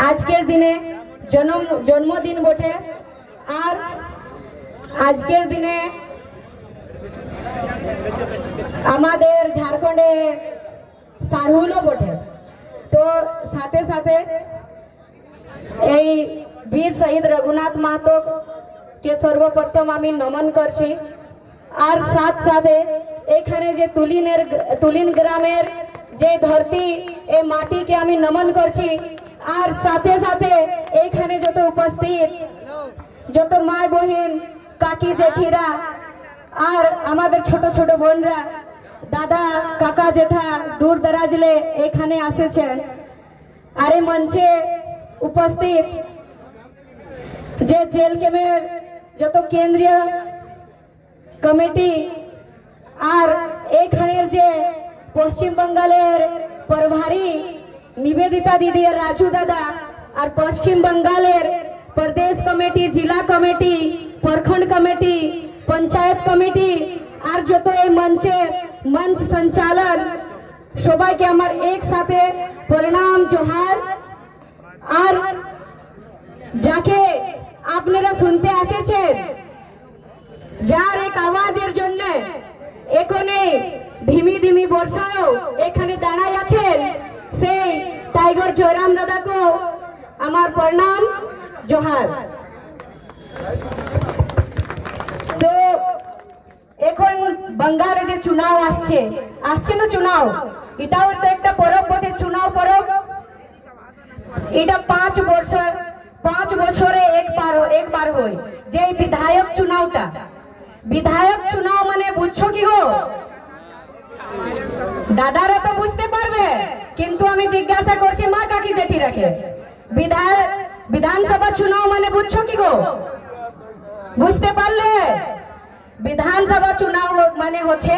আজকের দিনে জন্মদিন বটে, আর আজকের দিনে আমাদের ঝাড়খণ্ডে সারহুলও বটে। তো সাথে সাথে এই বীর শহীদ রঘুনাথ মাহাতো কে সর্বপ্রথম আমি নমন করছি। আর সাথে এখানে যে তুলিন গ্রামের যে ধরতি, এই মাটিকে আমি নমন করছি। আর সাথে সাথে এখানে যত উপস্থিত যত মা বহিন, কাকি জেঠিরা আর আমাদের ছোট ছোট বোনরা, দাদা কাকা জেঠা দূর দরাজলে এখানে আসেছেন। আর এই মঞ্চে উপস্থিত যে জেল ক্যাম্পের যত কেন্দ্রীয় কমিটি, আর এখানের যে পশ্চিম বাঙ্গালের প্রভারী নিবেদিতা দিদি আর রাজু দাদা, আর পশ্চিম বাঙ্গালের প্রদেশ কমিটি, জেলা কমিটি, প্রখণ্ড কমিটি, পঞ্চায়েত কমিটি, আর যত এই মঞ্চ সঞ্চালন, সবাইকে আমার একসাথে প্রণাম জোহার। আর যাকে আপনারা শুনতে এসেছেন, যার এক আওয়াজের জন্য এখানে ধিমি ধিমি বর্ষাও এখানে দাঁড়ায় আছেন, সেই টাইগার জয়রাম দাদাকে আমার প্রণাম জোহার। তো এখন বাঙ্গালে যে চুনাও আসছে না চুনাও, এটাও তো একটা পরব বটে, চুনাও পরব। এটা 5 বছরে একবার হয় যে বিধায়ক চুনাওটা। বিধায়ক চুনাও মানে বুঝছো কি গো? দাদারা তো বুঝতে পারবে, কিন্তু আমি জিজ্ঞাসা করছি মা কাকি জেঠিরাকে, বিধানসভা চুনাও মানে বুঝছো কি গো? বুঝতে পারলে? বিধানসভা চুনাও মানে হচ্ছে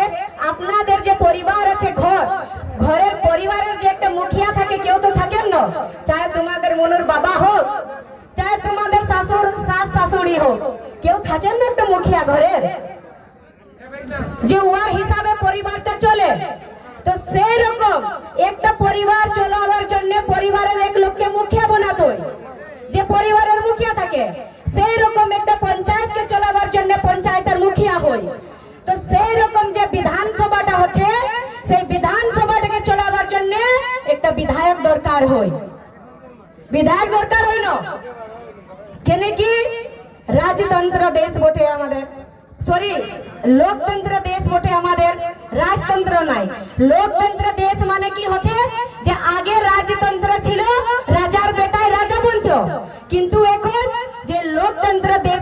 আপনাদের যে পরিবার আছে, ঘরের পরিবারের যে একটা মুখিয়া থাকে, কেউ তো থাকেন না, চাहे তোমাদের মনের বাবা হোক, চাहे তোমাদের শাশ শাশুড়ি হোক, কেউ থাকেন না একটা মুখিয়া ঘরের, যে ওর হিসাবে পরিবারটা চলে। তো সেই রকম একটা পরিবার চলাবার জন্য পরিবারের এক লোককে মুখিয়া বানাতে হয়, যে পরিবারের মুখিয়া থাকে। সেই রকম একটা পঞ্চায়েতকে চলাবার জন্য পঞ্চায়েতের মুখিয়া হয়। তো সেই রকম যে বিধানসভাটা হচ্ছে, সেই বিধানসভাটাকে চলাবার জন্য একটা বিধায়ক দরকার হয়। বিধায়ক দরকার হয় না কেন কি? রাজতন্ত্র দেশ বটে আমাদের, সরি লোকতন্ত্র দেশ বটে আমাদের, রাজতন্ত্র নাই। লোকতন্ত্র দেশ মানে কি হচ্ছে, যে আগে রাজতন্ত্র ছিল, রাজার বেটায় রাজা বলতো, কিন্তু এখন যে লোকতন্ত্র দেশ